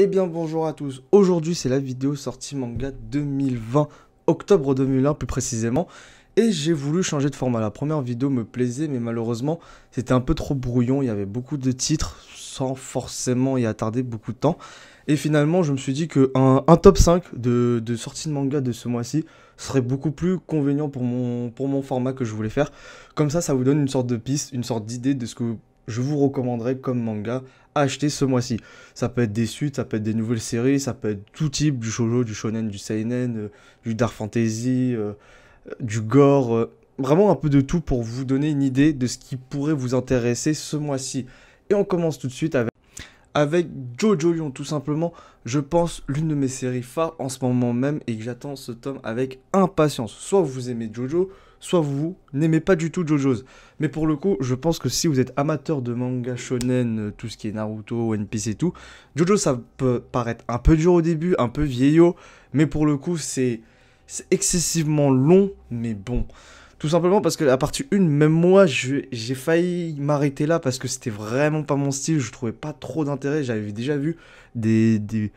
Eh bien bonjour à tous, aujourd'hui c'est la vidéo sortie manga 2020, octobre 2001 plus précisément, et j'ai voulu changer de format. La première vidéo me plaisait mais malheureusement c'était un peu trop brouillon, il y avait beaucoup de titres sans forcément y attarder beaucoup de temps, et finalement je me suis dit que un top 5 de sortie de manga de ce mois-ci serait beaucoup plus convenient pour mon format que je voulais faire. Comme ça vous donne une sorte de piste, une sorte d'idée de ce que je vous recommanderais comme manga à acheter ce mois-ci. Ça peut être des suites, ça peut être des nouvelles séries, ça peut être tout type, du shoujo, du shonen, du seinen, du dark fantasy, du gore, vraiment un peu de tout pour vous donner une idée de ce qui pourrait vous intéresser ce mois-ci. Et on commence tout de suite avec Jojo Lion, tout simplement, je pense, l'une de mes séries phares en ce moment même et que j'attends ce tome avec impatience. Soit vous aimez Jojo, soit vous n'aimez pas du tout Jojo's. Mais pour le coup, je pense que si vous êtes amateur de manga shonen, tout ce qui est Naruto, One Piece et tout, Jojo ça peut paraître un peu dur au début, un peu vieillot, mais pour le coup c'est excessivement long, mais bon. Tout simplement parce que la partie 1, même moi, j'ai failli m'arrêter là parce que c'était vraiment pas mon style, je trouvais pas trop d'intérêt, j'avais déjà vu des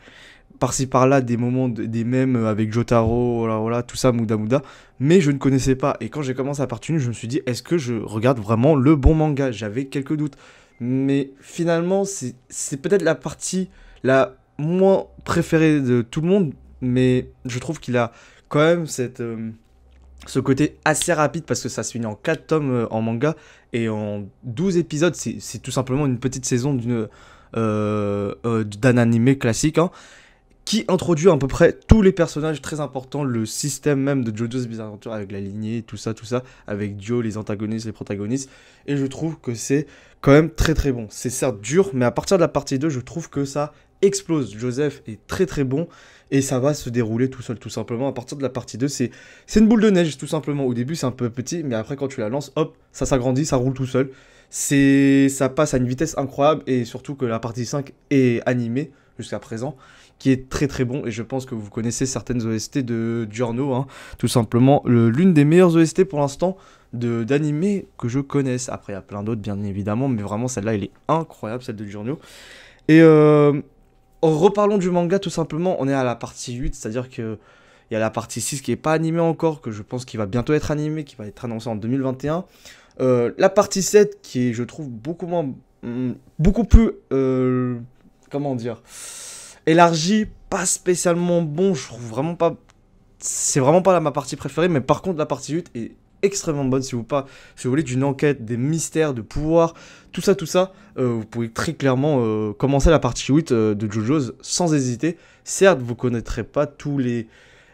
par-ci par-là des moments, des mèmes avec Jotaro, voilà, voilà, tout ça, Muda Muda, mais je ne connaissais pas. Et quand j'ai commencé la partie 1, je me suis dit, est-ce que je regarde vraiment le bon manga? J'avais quelques doutes. Mais finalement, c'est peut-être la partie la moins préférée de tout le monde, mais je trouve qu'il a quand même ce côté assez rapide parce que ça se finit en 4 tomes en manga et en 12 épisodes, c'est tout simplement une petite saison d'un animé classique, hein, qui introduit à peu près tous les personnages très importants, le système même de JoJo's Bizarre Adventure avec la lignée, tout ça, avec Dio, les antagonistes, les protagonistes, et je trouve que c'est quand même très très bon. C'est certes dur, mais à partir de la partie 2, je trouve que ça explose. Joseph est très très bon, et ça va se dérouler tout seul, tout simplement. À partir de la partie 2, c'est une boule de neige, tout simplement. Au début, c'est un peu petit, mais après, quand tu la lances, hop, ça s'agrandit, ça roule tout seul. Ça passe à une vitesse incroyable, et surtout que la partie 5 est animée jusqu'à présent, qui est très très bon, et je pense que vous connaissez certaines OST de Giorno, hein, tout simplement l'une des meilleures OST pour l'instant d'animé que je connaisse. Après il y a plein d'autres bien évidemment, mais vraiment celle-là elle est incroyable, celle de Giorno. Et reparlons du manga tout simplement, on est à la partie 8, c'est-à-dire que il y a la partie 6 qui est pas animée encore, que je pense qu'il va bientôt être animé, qui va être annoncé en 2021. La partie 7 qui est je trouve beaucoup moins, beaucoup plus, comment dire, élargi, pas spécialement bon, je trouve vraiment pas, c'est vraiment pas ma partie préférée, mais par contre la partie 8 est extrêmement bonne si vous voulez d'une enquête, des mystères, de pouvoir, tout ça, vous pouvez très clairement commencer la partie 8 de JoJo's sans hésiter. Certes, vous connaîtrez pas tous les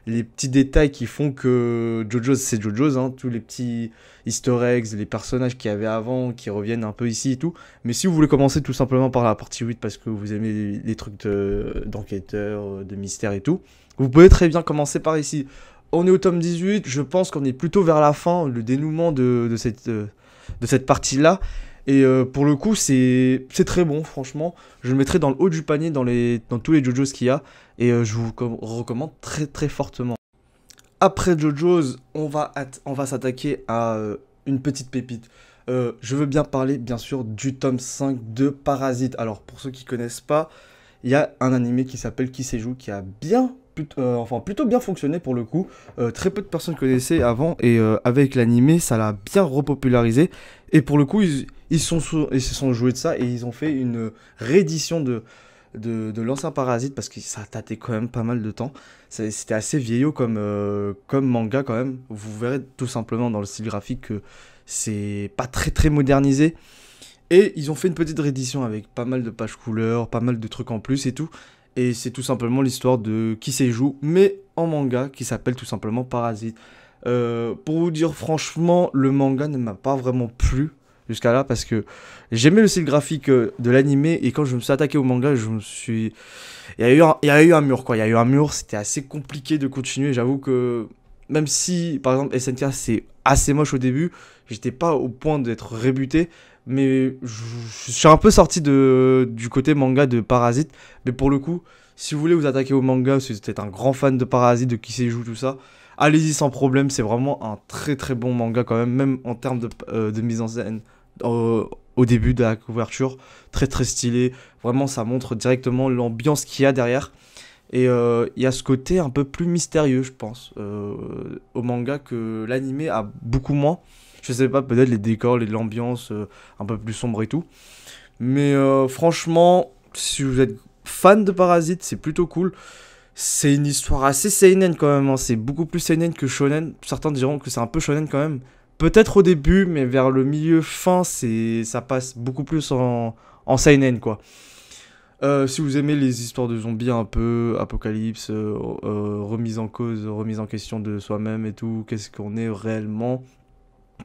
petits détails qui font que JoJo's c'est JoJo's, hein, tous les petits easter eggs, les personnages qu'il y avait avant, qui reviennent un peu ici et tout. Mais si vous voulez commencer tout simplement par la partie 8 parce que vous aimez les trucs d'enquêteurs, de mystère et tout, vous pouvez très bien commencer par ici. On est au tome 18, je pense qu'on est plutôt vers la fin, le dénouement de cette partie-là. Et pour le coup, c'est très bon, franchement. Je le mettrai dans le haut du panier dans tous les JoJo's qu'il y a. Et je vous recommande très très fortement. Après JoJo's, on va s'attaquer à une petite pépite. Je veux bien parler, bien sûr, du tome 5 de Parasite. Alors, pour ceux qui connaissent pas, il y a un animé qui s'appelle Kiseiju qui a plutôt bien fonctionné pour le coup. Très peu de personnes connaissaient avant et avec l'animé, ça l'a bien repopularisé. Et pour le coup, ils se sont joués de ça et ils ont fait une réédition de l'ancien Parasite parce que ça a daté quand même pas mal de temps. C'était assez vieillot comme manga quand même. Vous verrez tout simplement dans le style graphique que c'est pas très très modernisé. Et ils ont fait une petite réédition avec pas mal de pages couleurs, pas mal de trucs en plus et tout. Et c'est tout simplement l'histoire de Kiseiju, mais en manga, qui s'appelle tout simplement Parasite. Pour vous dire franchement, le manga ne m'a pas vraiment plu jusqu'à là, parce que j'aimais le style graphique de l'animé, et quand je me suis attaqué au manga, il y a eu un mur, quoi. Il y a eu un mur, c'était assez compliqué de continuer. J'avoue que, même si, par exemple, SNK, c'est assez moche au début, j'étais pas au point d'être rebuté, mais je suis un peu sorti du côté manga de Parasite. Mais pour le coup, si vous voulez vous attaquer au manga, si vous êtes un grand fan de Parasite, de Kiseiju, tout ça, allez-y sans problème. C'est vraiment un très très bon manga quand même en termes de mise en scène, au début de la couverture, très très stylé. Vraiment, ça montre directement l'ambiance qu'il y a derrière. Et il y a ce côté un peu plus mystérieux, je pense, au manga que l'animé a beaucoup moins. Je sais pas, peut-être les décors, l'ambiance un peu plus sombre et tout. Mais franchement, si vous êtes fan de Parasite, c'est plutôt cool. C'est une histoire assez seinen quand même, hein. C'est beaucoup plus seinen que shonen. Certains diront que c'est un peu shonen quand même. Peut-être au début, mais vers le milieu fin, ça passe beaucoup plus en seinen quoi. Si vous aimez les histoires de zombies un peu, apocalypse, remise en cause, remise en question de soi-même et tout, qu'est-ce qu'on est réellement,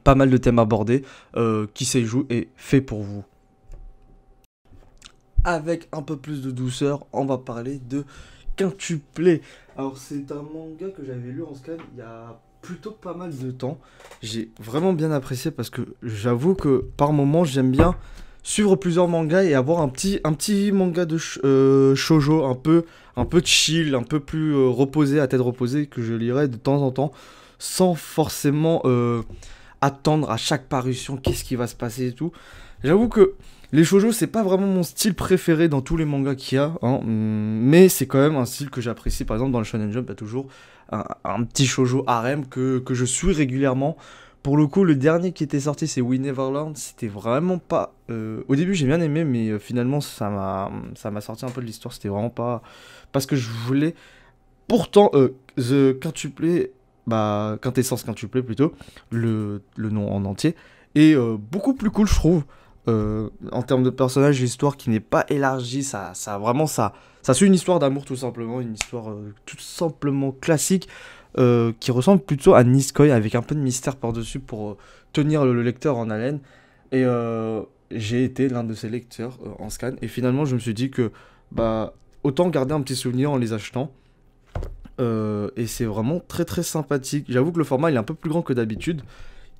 pas mal de thèmes abordés, qui joue est fait pour vous. Avec un peu plus de douceur, on va parler de Quintuplé. Alors c'est un manga que j'avais lu en scan il y a plutôt pas mal de temps. J'ai vraiment bien apprécié parce que j'avoue que par moment j'aime bien suivre plusieurs mangas et avoir un petit manga de shoujo un peu chill, un peu plus reposé, à tête reposée, que je lirai de temps en temps, sans forcément attendre à chaque parution qu'est-ce qui va se passer et tout. J'avoue que les shoujo, c'est pas vraiment mon style préféré dans tous les mangas qu'il y a, hein, mais c'est quand même un style que j'apprécie. Par exemple, dans le Shonen Jump, il y a toujours un petit shoujo harem que je suis régulièrement. Pour le coup, le dernier qui était sorti, c'est We Neverland. C'était vraiment pas. Au début, j'ai bien aimé, mais finalement, ça m'a sorti un peu de l'histoire. C'était vraiment pas ce que je voulais. Pourtant, The Quintuplé, bah, Quintessence Quintuplé plutôt, le nom en entier, est beaucoup plus cool, je trouve. En termes de personnage, l'histoire qui n'est pas élargie, ça suit une histoire d'amour tout simplement, une histoire tout simplement classique qui ressemble plutôt à Nisekoi avec un peu de mystère par-dessus pour tenir le lecteur en haleine. Et j'ai été l'un de ces lecteurs en scan et finalement je me suis dit que bah autant garder un petit souvenir en les achetant. Et c'est vraiment très très sympathique. J'avoue que le format il est un peu plus grand que d'habitude.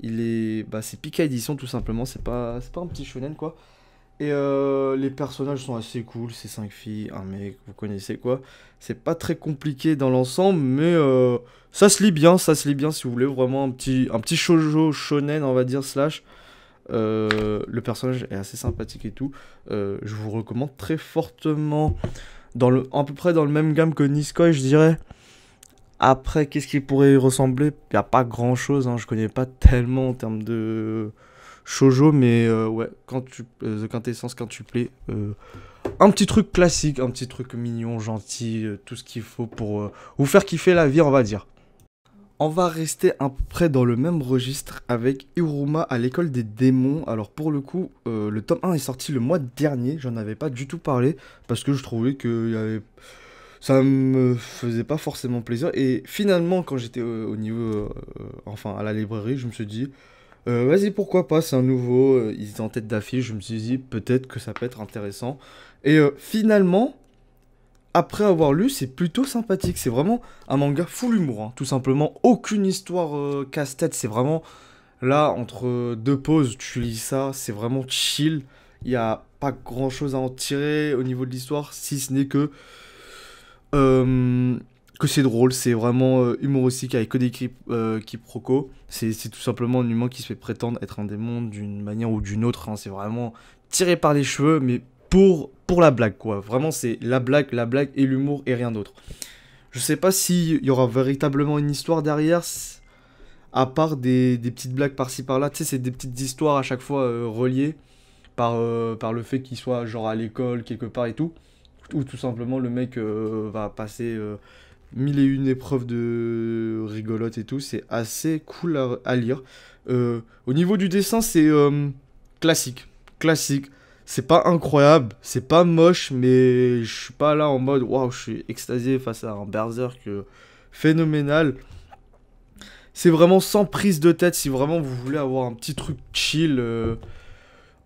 C'est Pika Édition tout simplement, c'est pas un petit shonen quoi. Et les personnages sont assez cool, c'est 5 filles, un mec, vous connaissez quoi. C'est pas très compliqué dans l'ensemble, mais ça se lit bien si vous voulez vraiment un petit shoujo shonen on va dire slash. Le personnage est assez sympathique et tout. Je vous recommande très fortement, à peu près dans le même gamme que Nisekoi je dirais. Après, qu'est-ce qui pourrait y ressembler? Il n'y a pas grand-chose, hein. Je connais pas tellement en termes de shoujo, mais ouais, The Quintessence Quintuplé. Un petit truc classique, un petit truc mignon, gentil, tout ce qu'il faut pour vous faire kiffer la vie, on va dire. On va rester à peu près dans le même registre avec Iruma à l'école des démons. Alors pour le coup, le tome 1 est sorti le mois dernier, j'en avais pas du tout parlé, parce que je trouvais qu'il y avait ça me faisait pas forcément plaisir. Et finalement, quand j'étais au niveau, enfin à la librairie, je me suis dit, vas-y, pourquoi pas, c'est un nouveau, ils étaient en tête d'affiche, je me suis dit, peut-être que ça peut être intéressant. Et finalement, après avoir lu, c'est plutôt sympathique. C'est vraiment un manga full humour, hein, tout simplement. Aucune histoire casse-tête, c'est vraiment là, entre deux pauses, tu lis ça, c'est vraiment chill. Il n'y a pas grand-chose à en tirer au niveau de l'histoire, si ce n'est euh, que c'est drôle, c'est vraiment humoristique avec que des quiproquos. C'est tout simplement un humain qui se fait prétendre être un démon d'une manière ou d'une autre, hein. C'est vraiment tiré par les cheveux, mais pour la blague, quoi. Vraiment, c'est la blague et l'humour et rien d'autre. Je sais pas s'il y aura véritablement une histoire derrière, à part des petites blagues par-ci par-là. Tu sais, c'est des petites histoires à chaque fois reliées par le fait qu'il soit genre à l'école, quelque part et tout. Ou tout simplement le mec va passer mille et une épreuves de rigolote et tout. C'est assez cool à lire. Au niveau du dessin, c'est classique. Classique. C'est pas incroyable, c'est pas moche, mais je suis pas là en mode waouh, je suis extasié face à un berserk phénoménal. C'est vraiment sans prise de tête si vraiment vous voulez avoir un petit truc chill.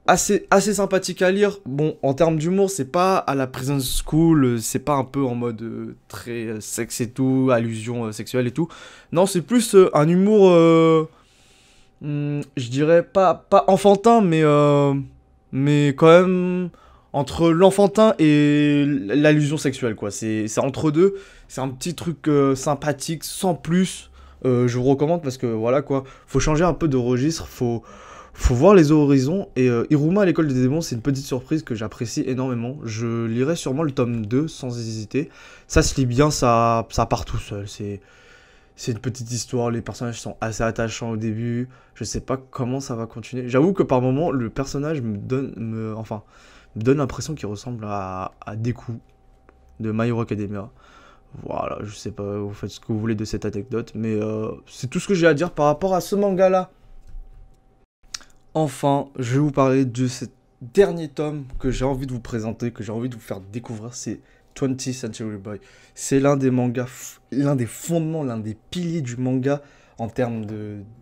Assez sympathique à lire. Bon, en termes d'humour, c'est pas à la Prison School, c'est pas un peu en mode très sexe et tout, allusion sexuelle et tout. Non, c'est plus un humour, je dirais pas enfantin, mais quand même entre l'enfantin et l'allusion sexuelle, quoi. C'est entre deux, c'est un petit truc sympathique, sans plus. Je vous recommande parce que voilà, quoi. Faut changer un peu de registre, faut voir les horizons. Et Iruma à l'école des démons, c'est une petite surprise que j'apprécie énormément. Je lirai sûrement le tome 2 sans hésiter. Ça se lit bien, ça part tout seul. C'est une petite histoire, les personnages sont assez attachants au début. Je sais pas comment ça va continuer. J'avoue que par moments, le personnage me donne l'impression qu'il ressemble à Deku de My Hero Academia. Voilà, je sais pas, vous faites ce que vous voulez de cette anecdote, mais c'est tout ce que j'ai à dire par rapport à ce manga-là. Enfin, je vais vous parler de ce dernier tome que j'ai envie de vous présenter, que j'ai envie de vous faire découvrir, c'est 20th Century Boy. C'est l'un des mangas, l'un des fondements, l'un des piliers du manga en termes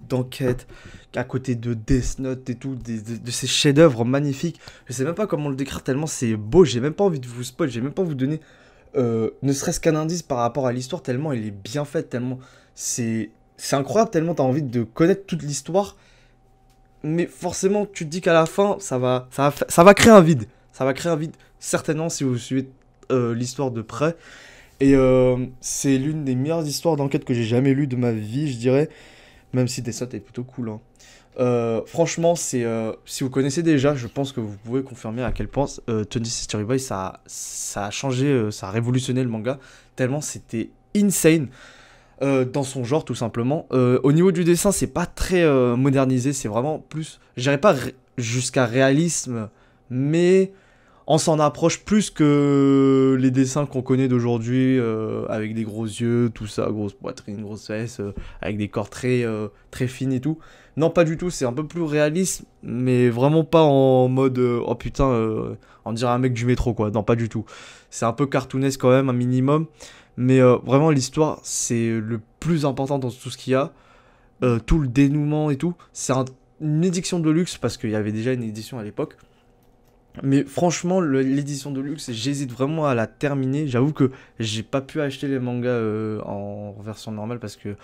d'enquête, à côté de Death Note et tout, de ces chefs-d'œuvre magnifiques. Je sais même pas comment le décrire tellement c'est beau, j'ai même pas envie de vous spoil, j'ai même pas vous donner ne serait-ce qu'un indice par rapport à l'histoire, tellement elle est bien faite, tellement c'est incroyable, tellement t'as envie de connaître toute l'histoire. Mais forcément, tu te dis qu'à la fin, ça va créer un vide. Ça va créer un vide, certainement, si vous suivez l'histoire de près. Et c'est l'une des meilleures histoires d'enquête que j'ai jamais lues de ma vie, je dirais. Même si Death Note est plutôt cool. Hein. Franchement, si vous connaissez déjà, je pense que vous pouvez confirmer à quel point 20th Century Boy, ça a changé, ça a révolutionné le manga. Tellement c'était insane. Dans son genre tout simplement. Au niveau du dessin, c'est pas très modernisé, c'est vraiment plus, je dirais pas jusqu'à réalisme, mais on s'en approche plus que les dessins qu'on connaît d'aujourd'hui, avec des gros yeux, tout ça, grosse poitrine, grosse fesses, avec des corps très fines et tout. Non, pas du tout, c'est un peu plus réaliste, mais vraiment pas en mode oh putain, on dirait un mec du métro quoi. Non, pas du tout. C'est un peu cartoonesque quand même, un minimum. Mais vraiment, l'histoire, c'est le plus important dans tout ce qu'il y a. Tout le dénouement et tout. C'est une édition de luxe, parce qu'il y avait déjà une édition à l'époque. Mais franchement, l'édition de luxe, j'hésite vraiment à la terminer. J'avoue que j'ai pas pu acheter les mangas en version normale, parce que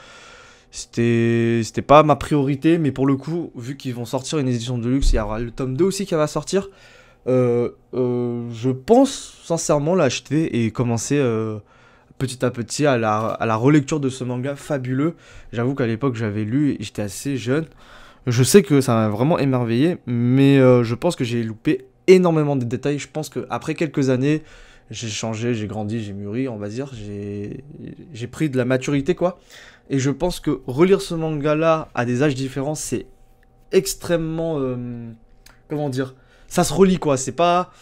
c'était pas ma priorité. Mais pour le coup, vu qu'ils vont sortir une édition de luxe, il y aura le tome 2 aussi qui va sortir. Je pense sincèrement l'acheter et commencer... petit à petit à la relecture de ce manga fabuleux. J'avoue qu'à l'époque j'avais lu et j'étais assez jeune. Je sais que ça m'a vraiment émerveillé, mais je pense que j'ai loupé énormément de détails. Je pense qu'après quelques années, j'ai changé, j'ai grandi, j'ai mûri, on va dire. J'ai pris de la maturité, quoi. Et je pense que relire ce manga-là à des âges différents, c'est extrêmement... comment dire? Ça se relie, quoi. C'est pas...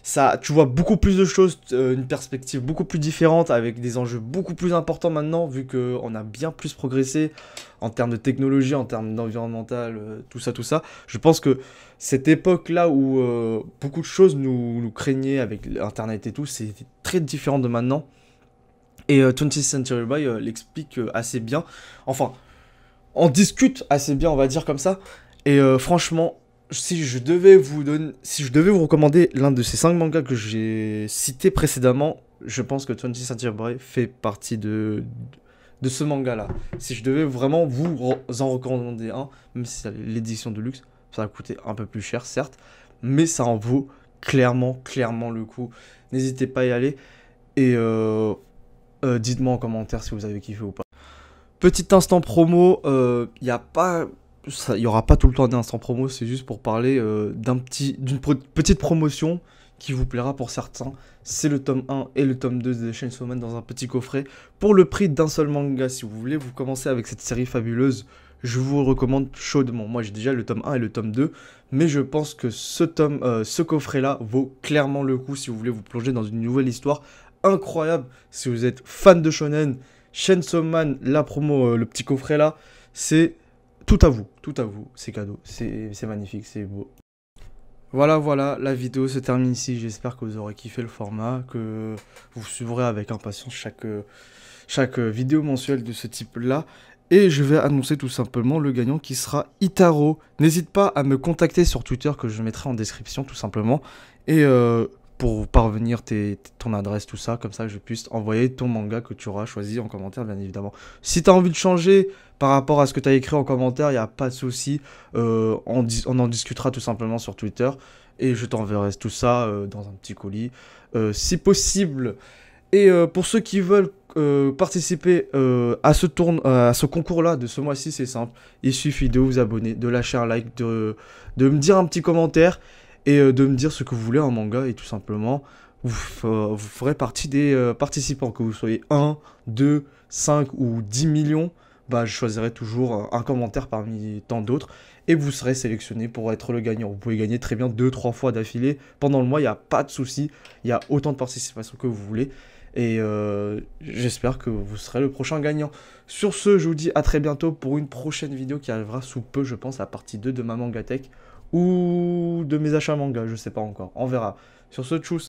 Ça, tu vois beaucoup plus de choses, une perspective beaucoup plus différente, avec des enjeux beaucoup plus importants maintenant, vu qu'on a bien plus progressé en termes de technologie, en termes d'environnemental, tout ça, tout ça. Je pense que cette époque-là où beaucoup de choses nous craignaient avec Internet et tout, c'est très différent de maintenant. Et 20th Century Boy l'explique assez bien. Enfin, on discute assez bien, on va dire comme ça. Et franchement... Si je devais vous recommander l'un de ces 5 mangas que j'ai cités précédemment, je pense que 20th Century Boy fait partie de ce manga-là. Si je devais vraiment vous en recommander un, même si c'est l'édition de luxe, ça va coûter un peu plus cher, certes, mais ça en vaut clairement le coup. N'hésitez pas à y aller et dites-moi en commentaire si vous avez kiffé ou pas. Petit instant promo, il n'y aura pas tout le temps d'instant promo, c'est juste pour parler d'une petite promotion qui vous plaira pour certains. C'est le tome 1 et le tome 2 de Chainsaw Man dans un petit coffret pour le prix d'un seul manga. Si vous voulez vous commencer avec cette série fabuleuse, je vous recommande chaudement. Moi j'ai déjà le tome 1 et le tome 2, mais je pense que ce coffret-là vaut clairement le coup si vous voulez vous plonger dans une nouvelle histoire incroyable. Si vous êtes fan de shonen, Chainsaw Man, la promo, le petit coffret là, c'est... tout à vous, c'est cadeau, c'est magnifique, c'est beau. Voilà, la vidéo se termine ici, j'espère que vous aurez kiffé le format, que vous suivrez avec impatience chaque vidéo mensuelle de ce type-là. Et je vais annoncer tout simplement le gagnant qui sera Itaro. N'hésite pas à me contacter sur Twitter que je mettrai en description tout simplement. Et pour parvenir ton adresse, tout ça, comme ça je puisse envoyer ton manga que tu auras choisi en commentaire, bien évidemment. Si tu as envie de changer par rapport à ce que tu as écrit en commentaire, il n'y a pas de souci. On en discutera tout simplement sur Twitter. Et je t'enverrai tout ça dans un petit colis, si possible. Et pour ceux qui veulent participer à ce concours-là de ce mois-ci, c'est simple. Il suffit de vous abonner, de lâcher un like, de me dire un petit commentaire et de me dire ce que vous voulez en manga. Et tout simplement, vous ferez partie des participants. Que vous soyez 1, 2, 5 ou 10 millions, bah, je choisirai toujours un commentaire parmi tant d'autres. Et vous serez sélectionné pour être le gagnant. Vous pouvez gagner très bien 2-3 fois d'affilée. Pendant le mois, il n'y a pas de souci. Il y a autant de participation que vous voulez. Et j'espère que vous serez le prochain gagnant. Sur ce, je vous dis à très bientôt pour une prochaine vidéo qui arrivera sous peu, je pense, la partie 2 de ma Mangatech ou de mes achats manga, je sais pas encore. On verra. Sur ce, tchuss.